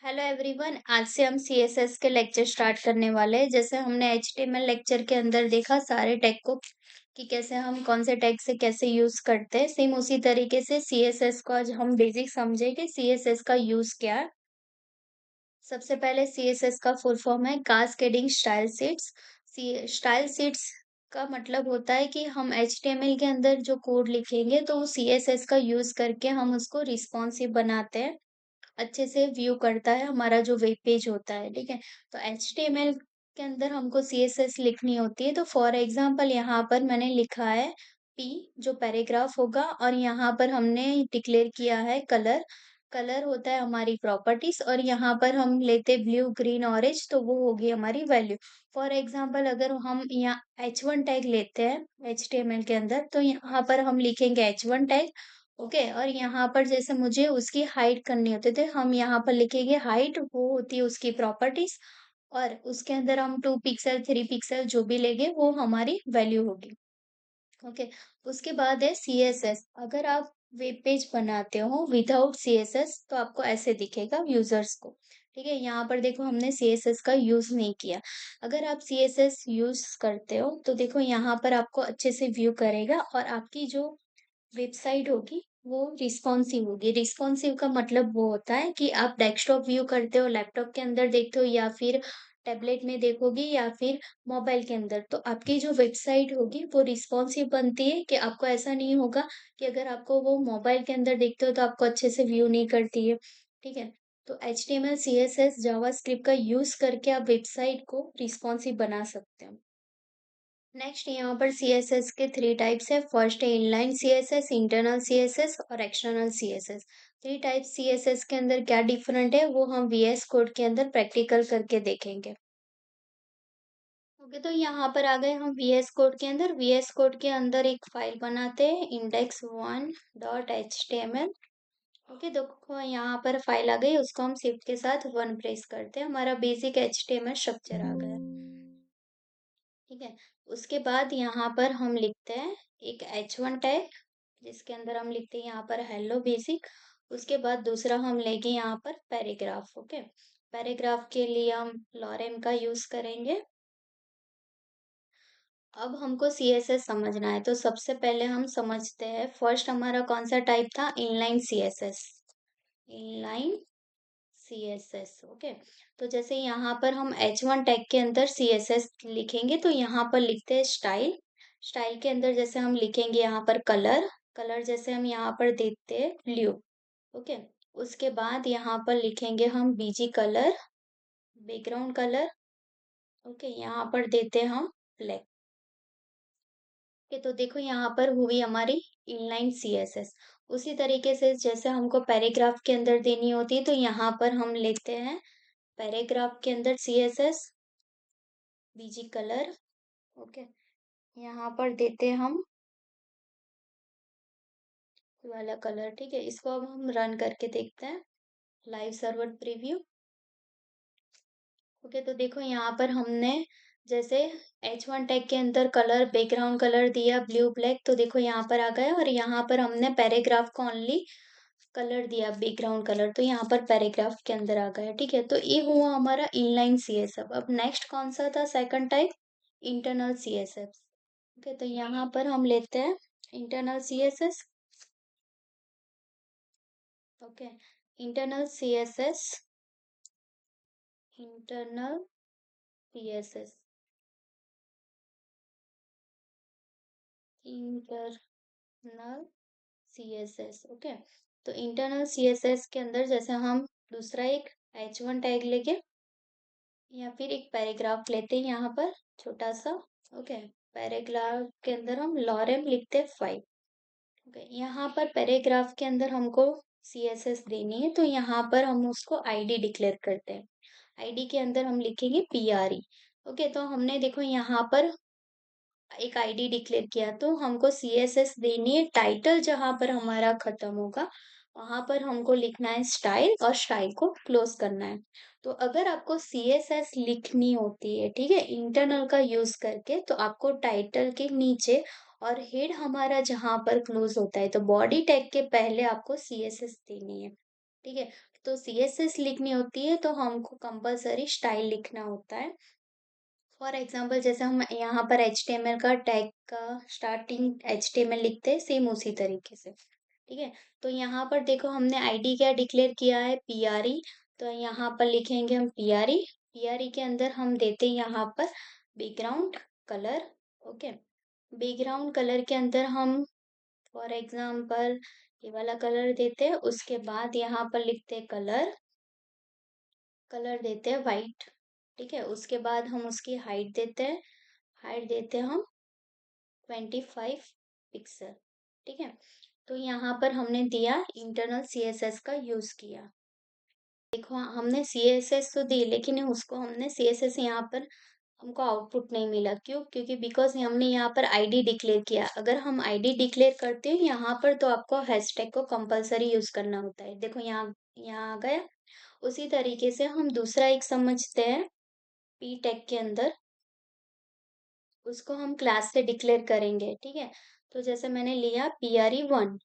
Hello everyone. आज से हम सीएसएस के लेक्चर स्टार्ट करने वाले हैं। जैसे हमने एचटीएमएल लेक्चर के अंदर देखा सारे टैग को कि कैसे हम कौन से टैग से कैसे यूज करते हैं, सेम उसी तरीके से सीएसएस को आज हम बेसिक समझे कि सीएसएस का यूज क्या है। सबसे पहले सीएसएस का फुल फॉर्म है cascading style sheets. Style sheets का मतलब होता है कि हम एचटीएमएल के अंदर जो कोड लिखेंगे तो सीएसएस का यूज करके हम उसको रिस्पॉन्सिव बनाते हैं, अच्छे से व्यू करता है हमारा जो वेब पेज होता है, ठीक है? तो एचटीएमएल के अंदर हमको सीएसएस लिखनी होती है। तो फॉर एग्जांपल यहाँ पर मैंने लिखा है पी जो पैराग्राफ होगा और यहाँ पर हमने डिक्लेयर किया है कलर। कलर होता है हमारी प्रॉपर्टीज और यहाँ पर हम लेते ब्लू ग्रीन ऑरेंज तो वो होगी हमारी वैल्यू। फॉर एग्जांपल अगर हम यहाँ H1 टैग लेते हैं एचटीएमएल के अंदर तो यहाँ पर हम लिखेंगे H1 टैग। ओके, और यहाँ पर जैसे मुझे उसकी हाइट करनी होती है तो हम यहाँ पर लिखेंगे हाइट, वो होती है उसकी प्रॉपर्टीज और उसके अंदर हम 2 पिक्सल 3 पिक्सल जो भी लेंगे वो हमारी वैल्यू होगी। ओके, उसके बाद है सीएसएस। अगर आप वेब पेज बनाते हो विदाउट सीएसएस तो आपको ऐसे दिखेगा यूजर्स को। ठीक है, यहाँ पर देखो हमने सीएसएस का यूज नहीं किया। अगर आप सीएसएस यूज करते हो तो देखो यहाँ पर आपको अच्छे से व्यू करेगा और आपकी जो वेबसाइट होगी वो रिस्पॉन्सिव होगी। रिस्पॉन्सिव का मतलब वो होता है कि आप डेस्कटॉप व्यू करते हो, लैपटॉप के अंदर देखते हो या फिर टैबलेट में देखोगे या फिर मोबाइल के अंदर, तो आपकी जो वेबसाइट होगी वो रिस्पॉन्सिव बनती है कि आपको ऐसा नहीं होगा कि अगर आपको वो मोबाइल के अंदर देखते हो तो आपको अच्छे से व्यू नहीं करती है। ठीक है, तो HTML CSS जावास्क्रिप्ट का यूज करके आप वेबसाइट को रिस्पॉन्सिव बना सकते हो। नेक्स्ट यहाँ पर सीएसएस के 3 टाइप्स है। फर्स्ट है इनलाइन सीएसएस, इंटरनल सीएसएस और एक्सटर्नल सीएसएस। 3 टाइप सीएसएस के अंदर क्या डिफरेंट है वो हम वीएस कोड के अंदर प्रैक्टिकल करके देखेंगे। ओके, तो यहाँ पर आ गए हम वीएस कोड के अंदर। वीएस कोड के अंदर एक फाइल बनाते हैं index1.html। ओके, देखो यहाँ पर फाइल आ गई, उसको हम शिफ्ट के साथ 1 प्रेस करते हैं, हमारा बेसिक एचटीएमएल स्ट्रक्चर आ गया। ठीक है, उसके बाद यहाँ पर हम लिखते हैं एक H1 टैग जिसके अंदर हम लिखते हैं यहाँ पर हेलो बेसिक। उसके बाद दूसरा हम लेंगे यहाँ पर पैराग्राफ। ओके, पैराग्राफ के लिए हम लॉरेम का यूज करेंगे। अब हमको सीएसएस समझना है तो सबसे पहले हम समझते हैं फर्स्ट हमारा कौन सा टाइप था, inline CSS. Inline CSS. Okay, तो जैसे यहाँ पर हम H1 टैग के अंदर सीएसएस लिखेंगे तो यहाँ पर लिखते हैं स्टाइल। स्टाइल के अंदर जैसे हम लिखेंगे यहाँ पर कलर। कलर जैसे हम यहाँ पर देते हैं ब्लू। ओके, उसके बाद यहाँ पर लिखेंगे हम BG colour, background colour. Okay, यहाँ पर देते हैं हम ब्लैक। ओके, तो देखो यहाँ पर हुई हमारी इनलाइन सीएसएस। उसी तरीके से जैसे हमको पैराग्राफ के अंदर देनी होती है तो यहाँ पर हम लेते हैं पैराग्राफ के अंदर सीएसएस, बीजी कलर। ओके, यहाँ पर देते हैं हम वाला कलर। ठीक है, इसको अब हम रन करके देखते हैं, लाइव सर्वर प्रीव्यू। ओके, तो देखो यहाँ पर हमने जैसे H1 टैग के अंदर कलर बैकग्राउंड कलर दिया ब्लू ब्लैक, तो देखो यहाँ पर आ गया और यहाँ पर हमने पैराग्राफ को ओनली कलर दिया बैकग्राउंड कलर तो यहाँ पर पैराग्राफ के अंदर आ गया। ठीक है, तो ये हुआ हमारा इनलाइन सीएसएस। अब नेक्स्ट कौन सा था second type, internal CSS. Okay, तो यहाँ पर हम लेते हैं internal CSS. Okay, internal CSS, internal CSS, internal CSS. Okay, तो इंटरनल सीएसएस के अंदर जैसे हम दूसरा एक H1 टैग लेके या फिर एक पैराग्राफ लेते हैं यहाँ पर छोटा सा। ओके, पैराग्राफ के अंदर हम लॉरेम लिखते हैं 5। ओके, यहाँ पर पैराग्राफ के अंदर हमको सीएसएस देनी है तो यहाँ पर हम उसको आईडी डिक्लेयर करते हैं। आईडी के अंदर हम लिखेंगे पीआरई। ओके, तो हमने देखो यहाँ पर एक आईडी डिक्लेयर किया तो हमको सीएसएस देनी है। टाइटल जहां पर हमारा खत्म होगा वहां पर हमको लिखना है स्टाइल और स्टाइल को क्लोज करना है। तो अगर आपको सीएसएस लिखनी होती है, ठीक है, इंटरनल का यूज करके, तो आपको टाइटल के नीचे और हेड हमारा जहां पर क्लोज होता है तो बॉडी टैग के पहले आपको सीएसएस देनी है। ठीक है, तो सीएसएस लिखनी होती है तो हमको कंपल्सरी स्टाइल लिखना होता है। फॉर एग्जांपल जैसे हम यहाँ पर एचटीएमएल का टैग का स्टार्टिंग एचटीएमएल लिखते हैं सेम उसी तरीके से, ठीक है। तो यहाँ पर देखो हमने आईडी क्या डिक्लेयर किया है, पीआरई। तो यहाँ पर लिखेंगे हम पीआरई। पीआरई के अंदर हम देते हैं यहाँ पर background colour. Okay, background colour के अंदर हम फॉर एग्जांपल ये वाला कलर देते हैं। उसके बाद यहाँ पर लिखते हैं कलर, कलर देते हैं वाइट, ठीक है। उसके बाद हम उसकी हाइट देते हैं, हाइट देते हैं हम 25 पिक्सल, ठीक है। तो यहाँ पर हमने दिया इंटरनल सीएसएस का यूज किया। देखो हमने सीएसएस तो दी लेकिन उसको हमने सीएसएस यहाँ पर हमको आउटपुट नहीं मिला, क्यों? क्योंकि बिकॉज हमने यहाँ पर आईडी डिक्लेयर किया। अगर हम आईडी डिक्लेयर करते हैं यहाँ पर तो आपको हैशटैग को कंपलसरी यूज करना होता है। देखो यहाँ यहाँ आ गया। उसी तरीके से हम दूसरा एक समझते हैं पी टैग के अंदर, उसको हम क्लास से डिक्लेयर करेंगे, ठीक है। तो जैसे मैंने लिया PRE1,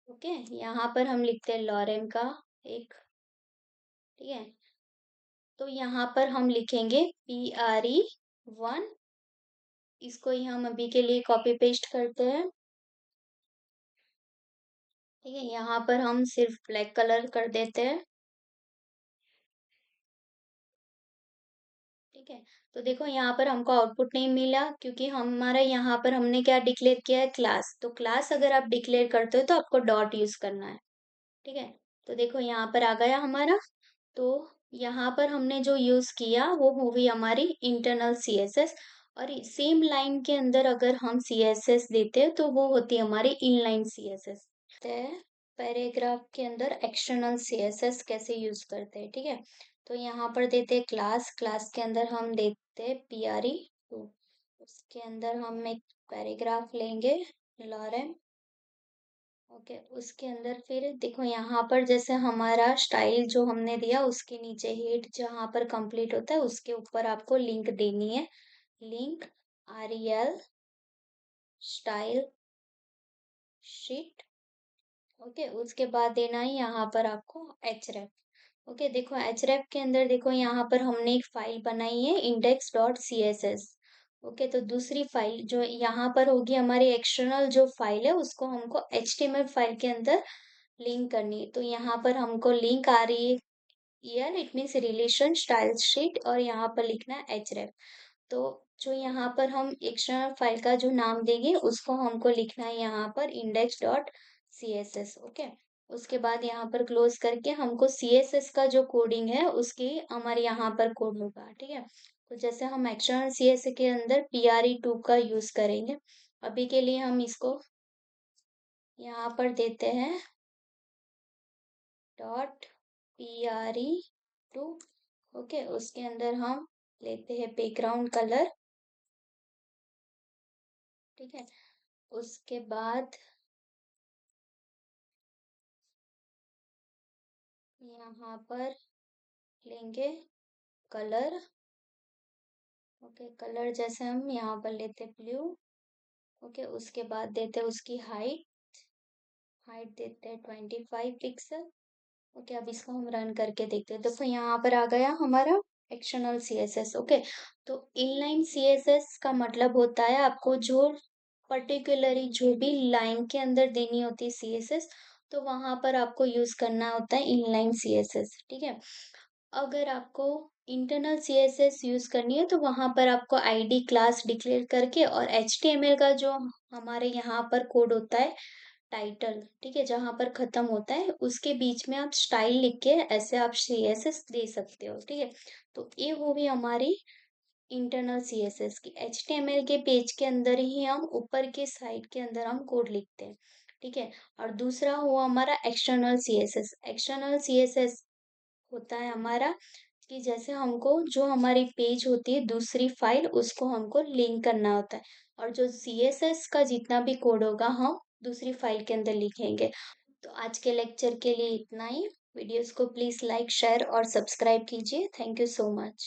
ओके, यहाँ पर हम लिखते हैं लॉरेन का एक, ठीक है। तो यहाँ पर हम लिखेंगे PRE1। इसको ही हम अभी के लिए कॉपी पेस्ट करते हैं, ठीक है। यहाँ पर हम सिर्फ ब्लैक कलर कर देते हैं, ठीक है। तो देखो यहाँ पर हमको आउटपुट नहीं मिला क्योंकि हमारा यहाँ पर हमने क्या डिक्लेयर किया है, क्लास। तो क्लास अगर आप डिक्लेयर करते हो तो आपको डॉट यूज करना है, ठीक है। तो देखो यहाँ पर आ गया हमारा। तो यहाँ पर हमने जो यूज किया वो हुई हमारी इंटरनल सीएसएस। और सेम लाइन के अंदर अगर हम सीएसएस देते हैं तो वो होती है हमारी इनलाइन सीएसएस। पैराग्राफ के अंदर एक्सटर्नल सीएसएस कैसे यूज करते हैं, ठीक है। तो यहाँ पर देते हैं क्लास, क्लास के अंदर हम देते हैं PRE2। उसके अंदर हम एक पैराग्राफ लेंगे लॉरेन, ओके। उसके अंदर फिर देखो यहाँ पर जैसे हमारा स्टाइल जो हमने दिया उसके नीचे हेड जहाँ पर कंप्लीट होता है उसके ऊपर आपको लिंक देनी है, link REL style sheet, okay. उसके बाद देना है यहाँ पर आपको href, ओके। देखो href के अंदर देखो यहाँ पर हमने एक फाइल बनाई है index.css, ओके। तो दूसरी फाइल जो यहाँ पर होगी हमारी एक्सटर्नल जो फाइल है उसको हमको HTML फाइल के अंदर लिंक करनी है। तो यहाँ पर हमको लिंक आ रही है EL, it means relation style sheet, और यहाँ पर लिखना है href। तो जो यहाँ पर हम एक्सटर्नल फाइल का जो नाम देंगे उसको हमको लिखना है यहाँ पर index.css, ओके। उसके बाद यहाँ पर क्लोज करके हमको CSS का जो कोडिंग है उसकी हमारे यहाँ पर कोड होगा, ठीक है। तो जैसे हम एक्सटर्नल CSS के अंदर PRE2 का यूज करेंगे। अभी के लिए हम इसको यहाँ पर देते हैं .PRE2, ओके। उसके अंदर हम लेते हैं बैकग्राउंड कलर, ठीक है। उसके बाद यहाँ पर लेंगे कलर, ओके। कलर जैसे हम यहाँ पर लेते ब्लू, ओके। उसके बाद देते उसकी हाइट, हाइट देते हैं 25 पिक्सल, ओके। अब इसको हम रन करके देखते हैं। देखो यहाँ पर आ गया हमारा एक्सटर्नल सीएसएस, ओके। तो इनलाइन सीएसएस का मतलब होता है आपको जो पर्टिकुलरली जो भी लाइन के अंदर देनी होती है सीएसएस, तो वहां पर आपको यूज करना होता है इनलाइन सीएसएस, ठीक है। अगर आपको इंटरनल सीएसएस यूज करनी है तो वहां पर आपको आईडी क्लास डिक्लेयर करके और एचटीएमएल का जो हमारे यहाँ पर कोड होता है टाइटल, ठीक है, जहां पर खत्म होता है उसके बीच में आप स्टाइल लिख के ऐसे आप सीएसएस दे सकते हो, ठीक है। तो ये वो भी हमारी इंटरनल सीएसएस की एचटीएमएल के पेज के अंदर ही हम ऊपर के साइड के अंदर हम कोड लिखते हैं, ठीक है। और दूसरा हुआ हमारा एक्सटर्नल सीएसएस। एक्सटर्नल सीएसएस होता है हमारा कि जैसे हमको जो हमारी पेज होती है दूसरी फाइल उसको हमको लिंक करना होता है, और जो सीएसएस का जितना भी कोड होगा हम दूसरी फाइल के अंदर लिखेंगे। तो आज के लेक्चर के लिए इतना ही। वीडियोस को प्लीज लाइक शेयर और सब्सक्राइब कीजिए। Thank you so much.